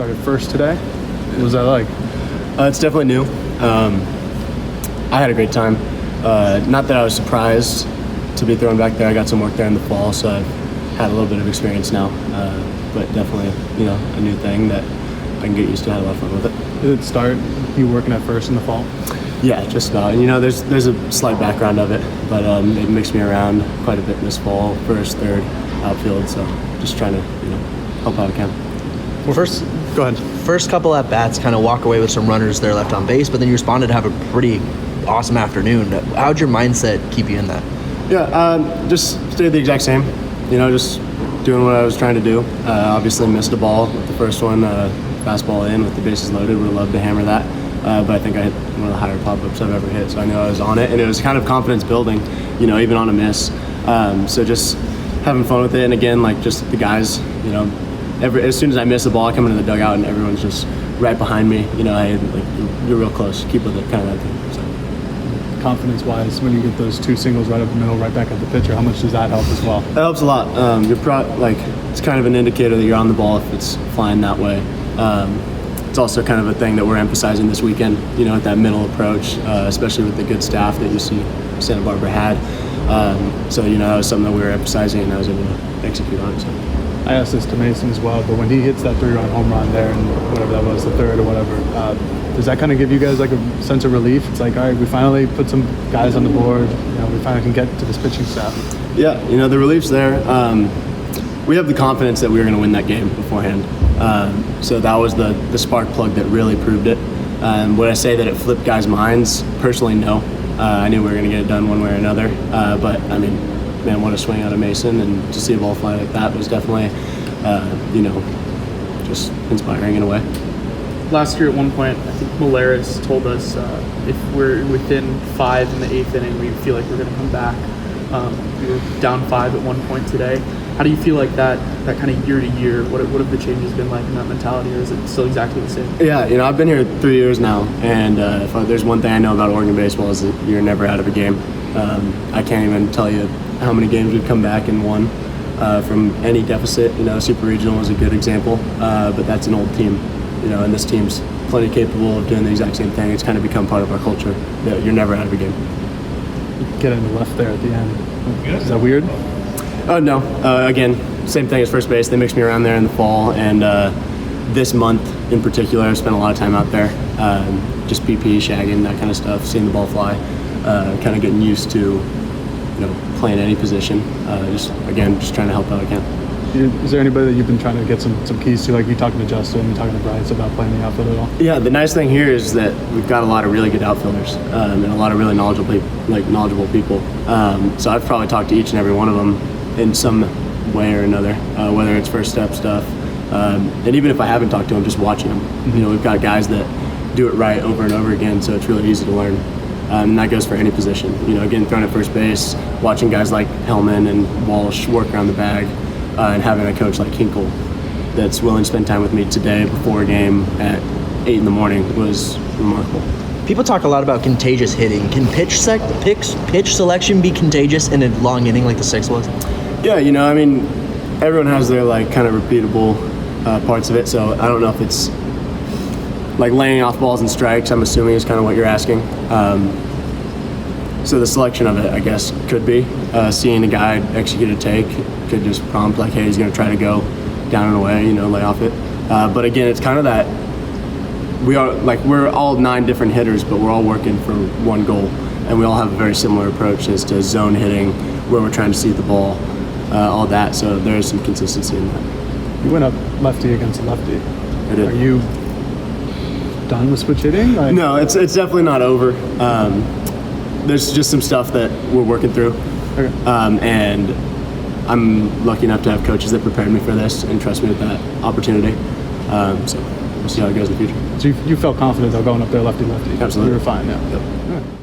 started first today. What was that like? It's definitely new. I had a great time. Not that I was surprised to be thrown back there. I got some work there in the fall, so I've had a little bit of experience now. But definitely, a new thing that I can get used to. I had a lot of fun with it. Did it start you working at first in the fall? Yeah, just about. And there's a slight background of it, but they mixed me around quite a bit this fall, first, third, outfield. So just trying to help out I can. Well, go ahead. First couple at bats, kind of walk away with some runners there left on base, but then you responded to have a pretty awesome afternoon. How'd your mindset keep you in that? Yeah, just stayed the exact same. Just doing what I was trying to do. Obviously missed a ball with the first one, fastball in with the bases loaded. Would have loved to hammer that, but I think I hit one of the higher pop-ups I've ever hit, so I knew I was on it, and it was kind of confidence building, even on a miss. So just having fun with it, and again, just the guys, as soon as I miss the ball, I come into the dugout and everyone's just right behind me. Hey, you're real close. Keep with it, kind of that thing. So. Confidence-wise, when you get those two singles right up the middle, right back at the pitcher, how much does that help as well? That helps a lot. It's kind of an indicator that you're on the ball if it's flying that way. It's also kind of a thing that we're emphasizing this weekend. At that middle approach, especially with the good staff that Santa Barbara had. So that was something that we were emphasizing, and I was able to execute on it. So. I asked this to Mason as well, but when he hits that 3-run home run there, and whatever that was, the third or whatever, does that kind of give you guys a sense of relief? It's like, all right, we finally put some guys on the board. We finally can get to this pitching staff. Yeah, the relief's there. We have the confidence that we were going to win that game beforehand. So that was the spark plug that really proved it. Would I say that it flipped guys' minds? Personally, no. I knew we were going to get it done one way or another. But man, what a swing out of Mason, and to see a ball fly like that was definitely, just inspiring in a way. Last year at one point, I think Malaris told us if we're within 5 in the 8th inning, we feel like we're going to come back. We were down 5 at one point today. How do you feel like that kind of year to year? What have the changes been like in that mentality, or is it still exactly the same? Yeah, I've been here 3 years now, and if there's one thing I know about Oregon baseball is that you're never out of a game. I can't even tell you how many games we've come back and won from any deficit. Super Regional is a good example, but that's an old team, and this team's plenty capable of doing the exact same thing. It's kind of become part of our culture that you're never out of a game. Get in the left there at the end. Is that weird? Oh, no. Again, same thing as first base. They mixed me around there in the fall, and this month in particular, I've spent a lot of time out there, just PP, shagging, that kind of stuff, seeing the ball fly, kind of getting used to playing any position. Just trying to help out I can. Is there anybody that you've been trying to get some keys to? Like you talking to Justin, you talking to Bryce about playing the outfield at all? Yeah, the nice thing here is that we've got a lot of really good outfielders and a lot of really knowledgeable people. So I've probably talked to each and every one of them in some way or another, whether it's first step stuff, and even if I haven't talked to them, just watching them. Mm-hmm. We've got guys that do it right over and over again, so it's really easy to learn. And that goes for any position. Again, throwing at first base, watching guys like Hellman and Walsh work around the bag, and having a coach like Hinkle that's willing to spend time with me today before a game at 8 in the morning was remarkable. People talk a lot about contagious hitting. Can pitch selection be contagious in a long inning like the 6th was? Yeah, everyone has their kind of repeatable parts of it, so I don't know if it's like laying off balls and strikes, I'm assuming is kind of what you're asking. So the selection of it, I guess, could be. Seeing a guy execute a take could just prompt hey, he's going to try to go down and away, lay off it. But again, it's kind of that we're all 9 different hitters, but we're all working for one goal. And we all have a very similar approach as to zone hitting, where we're trying to see the ball, all that. So there's some consistency in that. You went up lefty against lefty. I did. Are you done with switch hitting? No, it's definitely not over. There's just some stuff that we're working through. Okay. And I'm lucky enough to have coaches that prepared me for this and trust me with that opportunity. So we'll see how it goes in the future. So you felt confident though going up there lefty? Absolutely. You were fine, yeah. Yep. All right.